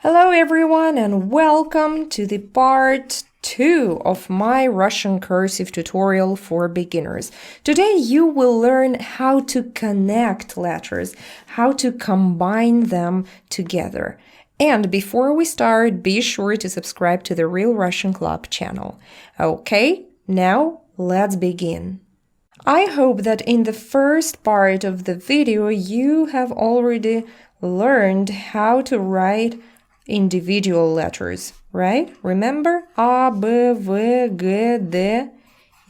Hello everyone and welcome to the part 2 of my Russian cursive tutorial for beginners. Today you will learn how to connect letters, how to combine them together. And before we start, be sure to subscribe to the Real Russian Club channel. Okay, now let's begin. I hope that in the first part of the video you have already learned how to write individual letters, right? Remember? A, B, V, G, D,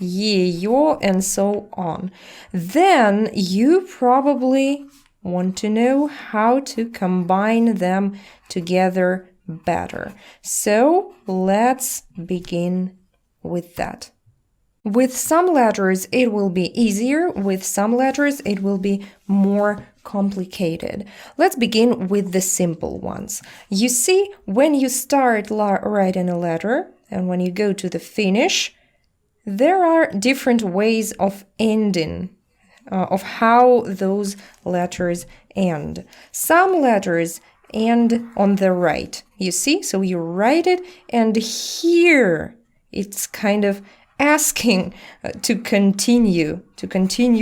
Y, Yo, and so on. Then you probably want to know how to combine them together better. So let's begin with that. With some letters, it will be easier. With some letters, it will be more complicated. Let's begin with the simple ones. You see, when you start writing a letter and when you go to the finish, there are different ways of ending, of how those letters end. Some letters end on the right, you see? So you write it, and here it's kind of asking to continue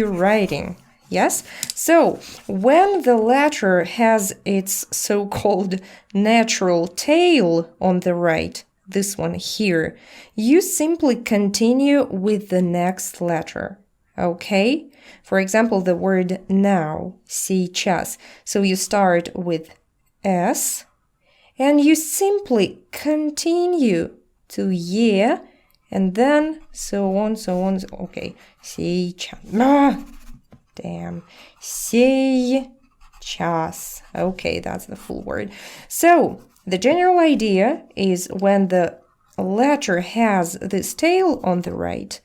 writing. Yes? So when the letter has its so-called natural tail on the right, this one here, you simply continue with the next letter. Okay? For example, the word now, сейчас. So you start with S and you simply continue to ye, and then so on. Okay. Сейчас. Damn. Сейчас. Okay, that's the full word. So, the general idea is when the letter has this tail on the right,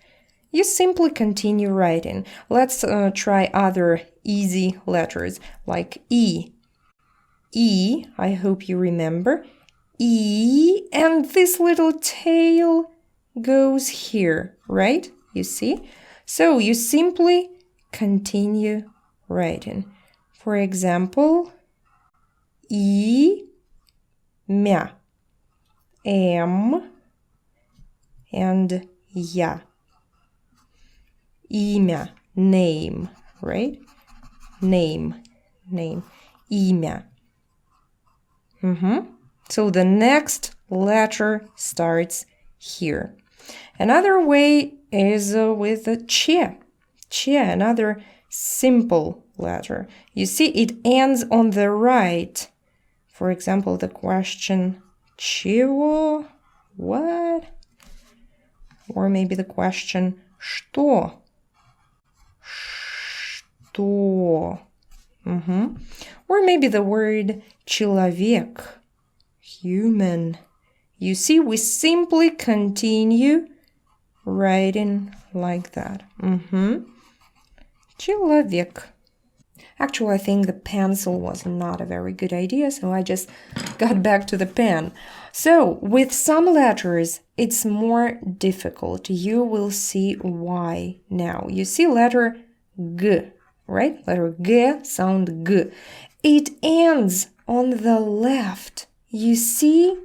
you simply continue writing. Let's try other easy letters like E. E, I hope you remember. E, and this little tail goes here, right? You see? So you simply continue writing. For example, имя, M and я. Имя, name, right? Name, имя. So the next letter starts here. Another way is with the che, another simple letter. You see, it ends on the right. For example, the question чего? What? Or maybe the question что? Что? Or maybe the word человек, human. You see, we simply continue writing like that. Человек. Actually, I think the pencil was not a very good idea, so I just got back to the pen. So, with some letters, it's more difficult. You will see why now. You see letter G, right? Letter G, sound G. It ends on the left. You see?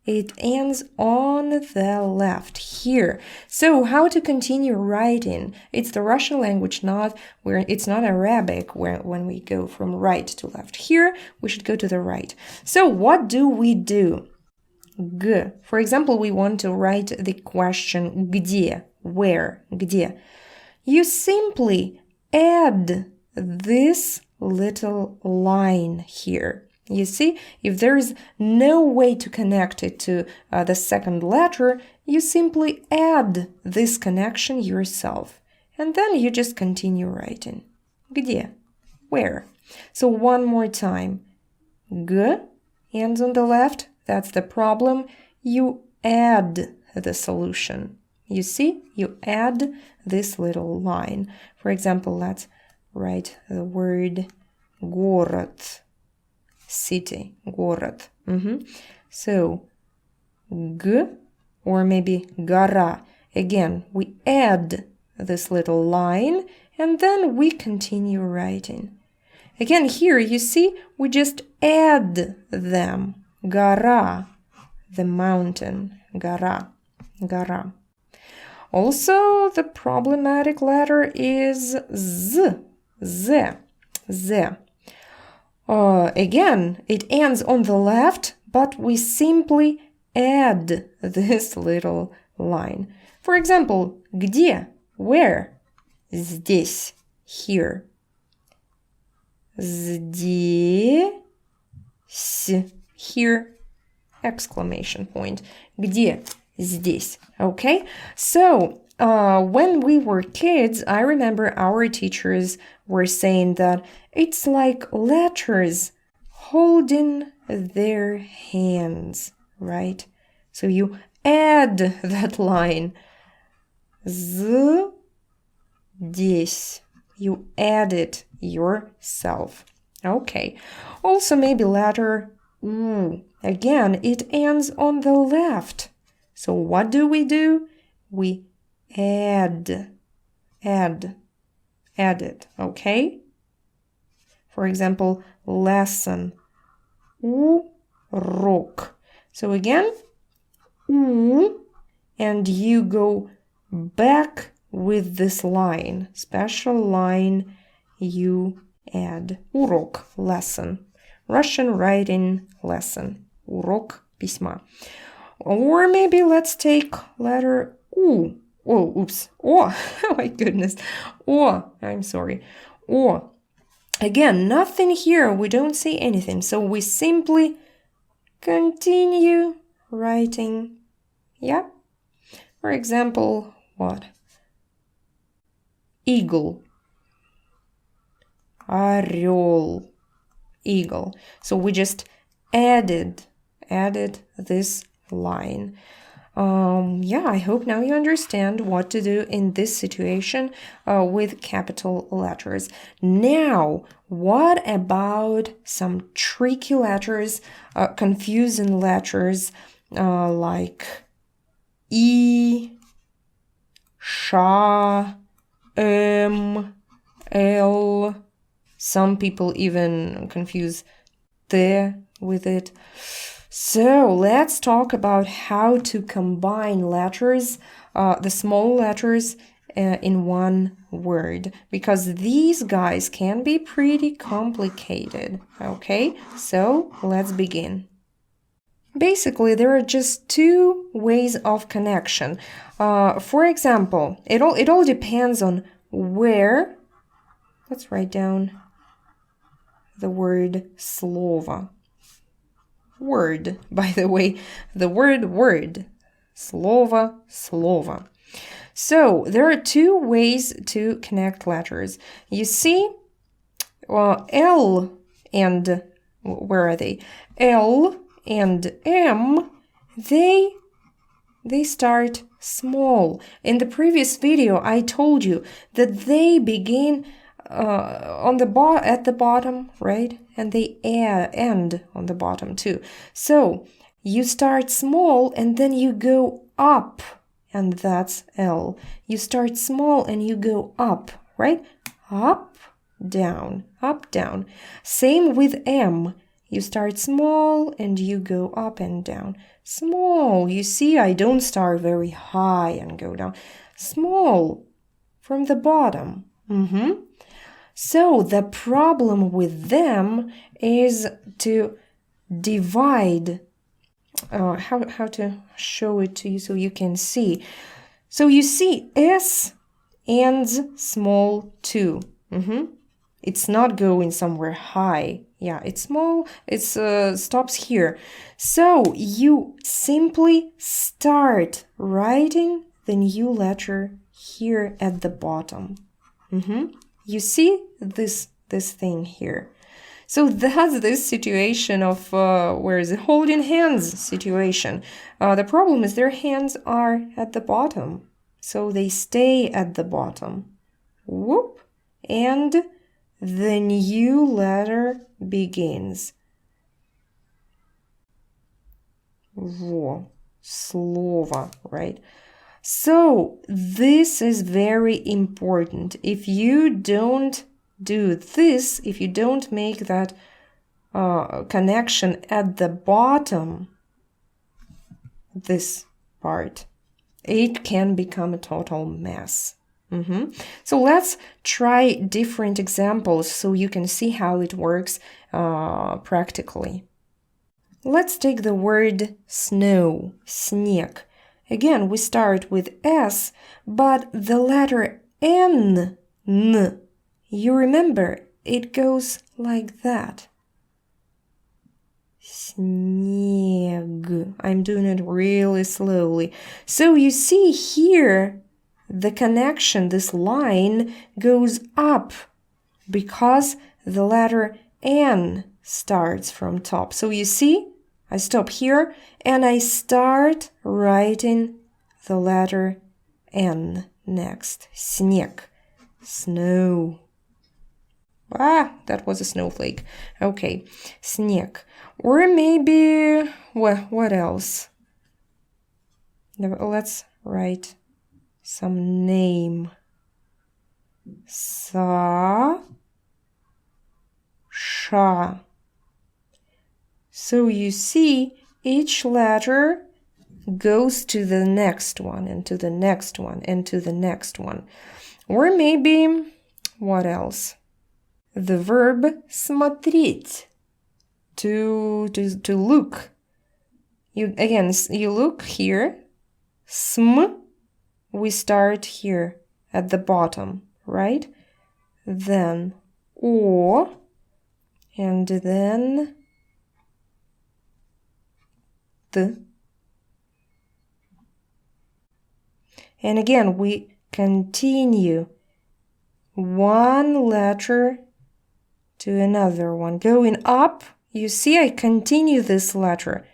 It ends on the left here. So how to continue writing? It's the Russian language, it's not Arabic when we go from right to left. Here, we should go to the right. So what do we do? G. For example, we want to write the question где, where, где. You simply add this little line here. You see, if there is no way to connect it to the second letter, you simply add this connection yourself. And then you just continue writing. Где? Where? So one more time. G ends on the left. That's the problem. You add the solution. You see, you add this little line. For example, let's write the word город. City, город. So, G, or maybe гора. Again, we add this little line, and then we continue writing. Again, here, you see, we just add them. Гора, the mountain. Гора, гора. Also, the problematic letter is Z, Z, Z. Again, it ends on the left, but we simply add this little line. For example, где, where, здесь, here. Здесь, here, exclamation point. Где, здесь, okay? So, when we were kids, I remember our teachers were saying that it's like letters holding their hands, right? So you add that line. Здесь. You add it yourself. Okay. Also, maybe letter U. Again, it ends on the left. So what do? We add it, okay? For example, lesson, урок. So again, U, and you go back with this line, special line you add. Урок, lesson. Russian writing lesson. Урок письма. Or maybe let's take letter U. Oh, oops. Oh, my goodness. Oh, I'm sorry. Oh. Again, nothing here. We don't say anything. So we simply continue writing. Yeah. For example, what? Eagle. Орел. Eagle. So we just added this line. Yeah, I hope now you understand what to do in this situation with capital letters. Now, what about some tricky letters, confusing letters like E, Sh, M, L. Some people even confuse the with it. So let's talk about how to combine letters, the small letters in one word, because these guys can be pretty complicated. Okay, so let's begin. Basically, there are just two ways of connection. For example, it all depends on where. Let's write down the word слово. Word, by the way, the word. Слово, слово. So, there are two ways to connect letters. You see, L and, where are they? L and M, they start small. In the previous video, I told you that they begin at the bottom, right? And they end on the bottom too. So you start small and then you go up, and that's L. You start small and you go up, right? Up, down, up, down. Same with M. You start small and you go up and down. Small. You see, I don't start very high and go down. Small from the bottom. So the problem with them is to divide. How to show it to you so you can see. So you see S ends small too. It's not going somewhere high. Yeah, it's small. It stops here. So you simply start writing the new letter here at the bottom. You see this thing here. So that's this situation of where is it? Holding hands situation. The problem is their hands are at the bottom. So they stay at the bottom. Whoop. And the new letter begins. Во. Слово, right? So this is very important. If you don't do this, if you don't make that connection at the bottom, this part, it can become a total mess. So let's try different examples so you can see how it works practically. Let's take the word snow, снег. Again, we start with S, but the letter N, you remember, it goes like that. Снег. I'm doing it really slowly. So you see here, the connection, this line goes up because the letter N starts from top. So you see, I stop here and I start writing the letter N next. Снег, snow. That was a snowflake. Okay, снег. Or maybe, well, what else? Let's write some name. Саша. So you see, each letter goes to the next one, and to the next one, and to the next one. Or maybe, what else? The verb смотреть, to look. You look here. Sm, we start here at the bottom, right? Then o, and then the. And again, we continue one letter to another one. Going up, you see I continue this letter,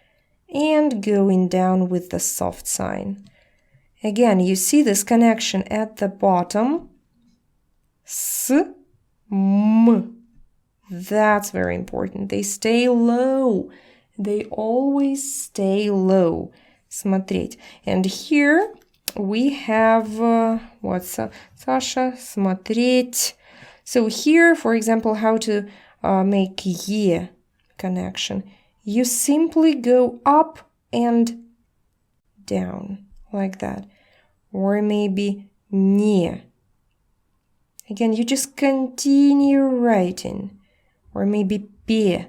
and going down with the soft sign. Again, you see this connection at the bottom. S, m. That's very important. They stay low. They always stay low. Смотреть. And here we have, Саша, смотреть. So here, for example, how to make ye connection. You simply go up and down, like that. Or maybe не. Again, you just continue writing. Or maybe пе.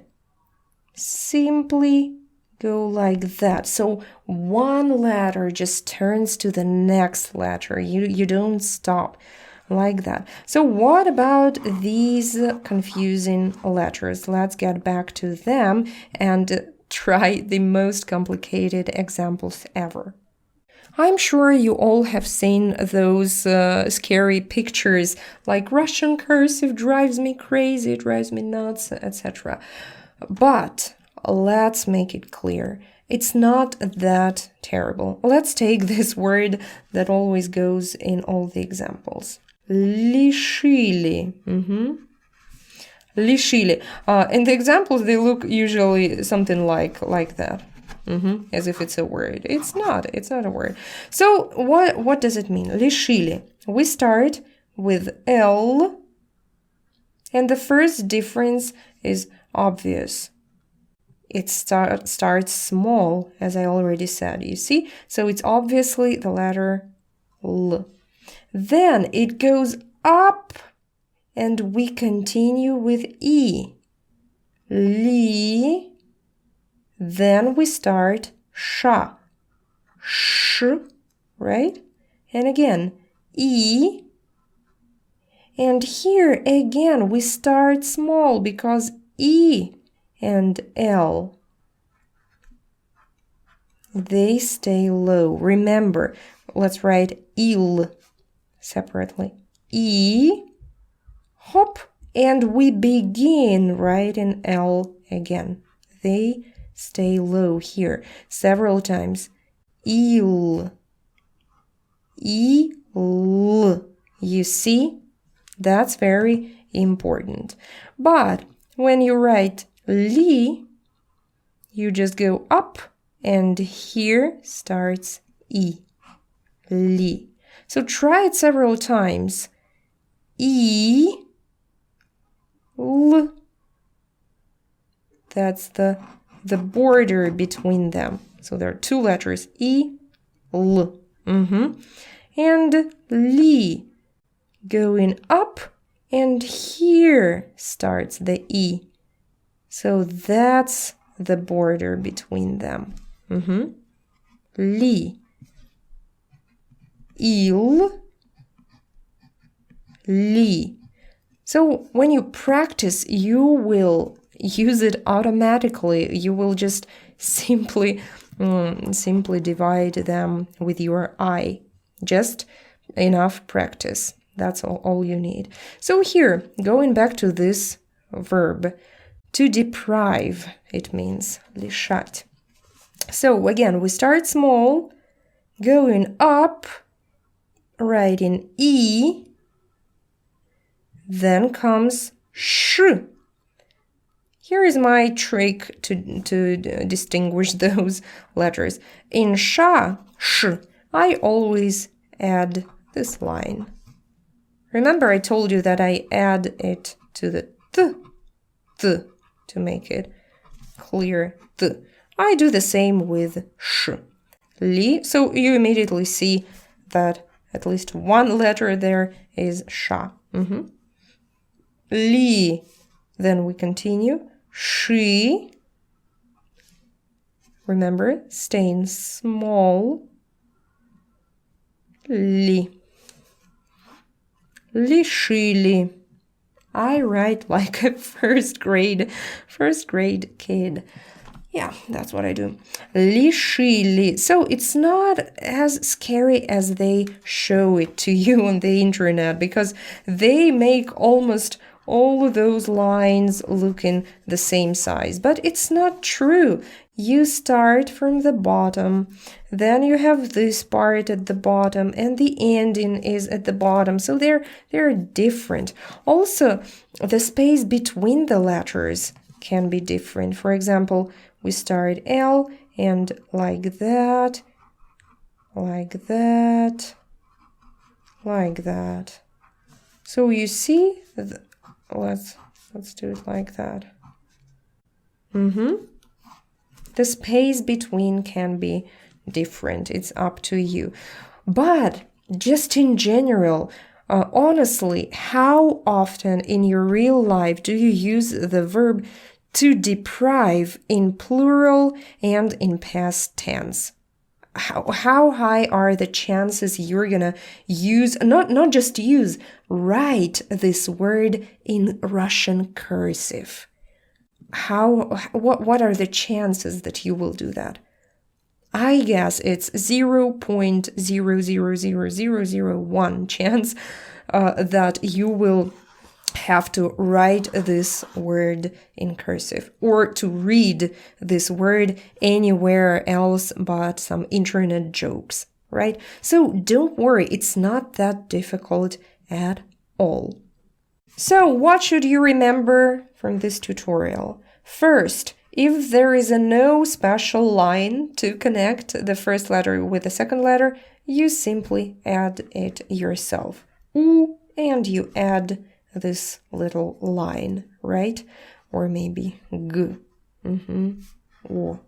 Simply go like that. So one letter just turns to the next letter. You don't stop like that. So what about these confusing letters? Let's get back to them and try the most complicated examples ever. I'm sure you all have seen those scary pictures like Russian cursive drives me crazy, drives me nuts, etc. But let's make it clear. It's not that terrible. Let's take this word that always goes in all the examples. Лишили. Лишили. In the examples, they look usually something like that. As if it's a word. It's not a word. So what does it mean? Лишили. We start with L, and the first difference is obvious. It starts small, as I already said, you see? So it's obviously the letter L. Then it goes up, and we continue with E. Li. Then we start sha. Sh, right? And again, E. And here again we start small because E and L, they stay low. Remember, let's write il separately. E, hop, and we begin writing L again. They stay low here several times. Il, il. You see? That's very important. But when you write li, you just go up, and here starts E. Li. So try it several times. E, L, That's the border between them. So there are two letters, E, L. And Li, going up, and here starts the E. So that's the border between them. Li, il, li. So when you practice, you will use it automatically. You will just simply divide them with your eye. Just enough practice. That's all you need. So here, going back to this verb, to deprive, it means лишать. So again, we start small, going up, writing E, then comes sh. Here is my trick to distinguish those letters. In sha, sh, I always add this line. Remember I told you that I add it to the th, to make it clear, th. I do the same with sh. Li, so you immediately see that at least one letter there is sha. Li, then we continue. She, remember, staying small. Li. Лишили. I write like a first grade kid. Yeah, that's what I do. Лишили. So it's not as scary as they show it to you on the internet, because they make almost all of those lines looking the same size. But it's not true. You start from the bottom, then you have this part at the bottom, and the ending is at the bottom. So they're different. Also, the space between the letters can be different. For example, we start L and like that, like that, like that. So you see, let's do it like that. The space between can be different. It's up to you. But just in general, honestly, how often in your real life do you use the verb to deprive in plural and in past tense? How high are the chances you're gonna use, not just use, write this word in Russian cursive? What are the chances that you will do that? I guess it's 0.0000001 chance that you will have to write this word in cursive, or to read this word anywhere else but some internet jokes, right? So don't worry, it's not that difficult at all. So what should you remember from this tutorial? First, if there is no special line to connect the first letter with the second letter, you simply add it yourself. U, and you add this little line, right? Or maybe G. O.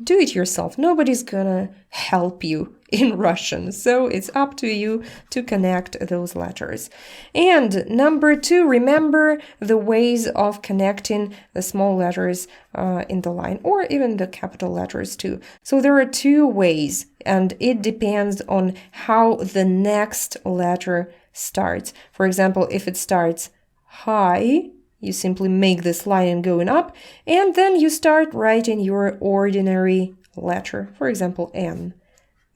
Do it yourself. Nobody's gonna help you in Russian, so it's up to you to connect those letters. And number 2, remember the ways of connecting the small letters in the line, or even the capital letters too. So there are 2 ways, and it depends on how the next letter starts. For example, if it starts high, you simply make this line going up, and then you start writing your ordinary letter. For example, N.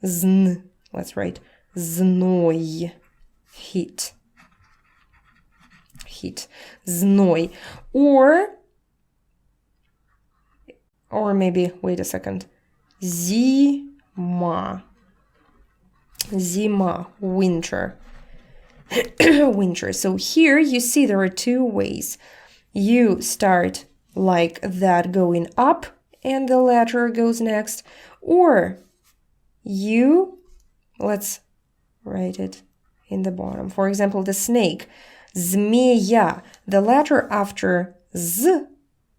Zn. Let's write znoi. Heat. Heat. Znoi. Or maybe, wait a second. Zima. Zima. Winter. Winter. So here you see there are 2 ways. You start like that going up and the letter goes next, or let's write it in the bottom. For example, the snake, zmeya, the letter after z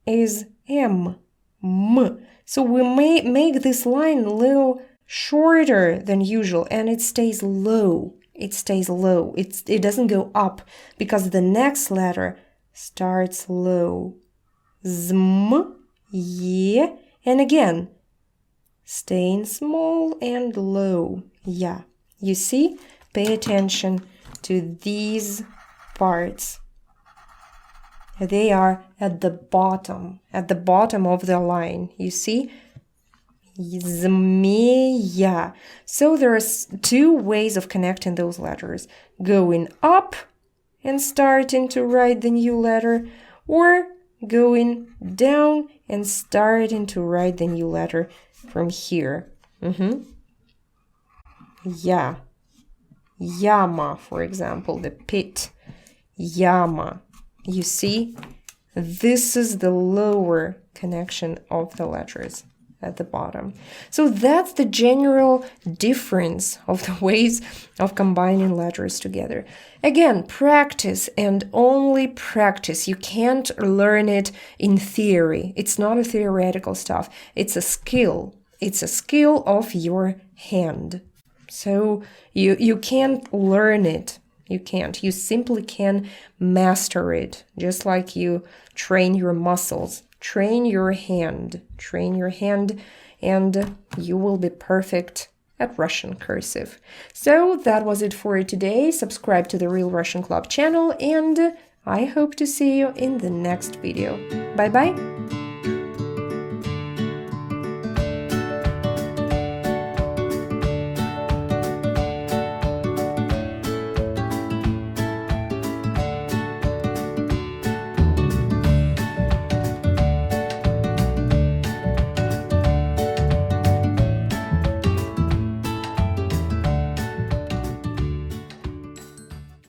is M. M. So we may make this line a little shorter than usual, and it stays low. It stays low. It doesn't go up because the next letter starts low. Zm, ye, and again, staying small and low. Yeah, you see? Pay attention to these parts. They are at the bottom of the line. You see? Zmeya. So there's two ways of connecting those letters. Going up and starting to write the new letter, or going down and starting to write the new letter from here. Yeah. Yama, for example, the pit. Yama. You see? This is the lower connection of the letters at the bottom. So that's the general difference of the ways of combining letters together. Again, practice and only practice. You can't learn it in theory. It's not a theoretical stuff. It's a skill. It's a skill of your hand. So you can't learn it. You can't. You simply can master it, just like you train your muscles. Train your hand, and you will be perfect at Russian cursive. So that was it for today. Subscribe to the Real Russian Club channel, and I hope to see you in the next video. Bye-bye.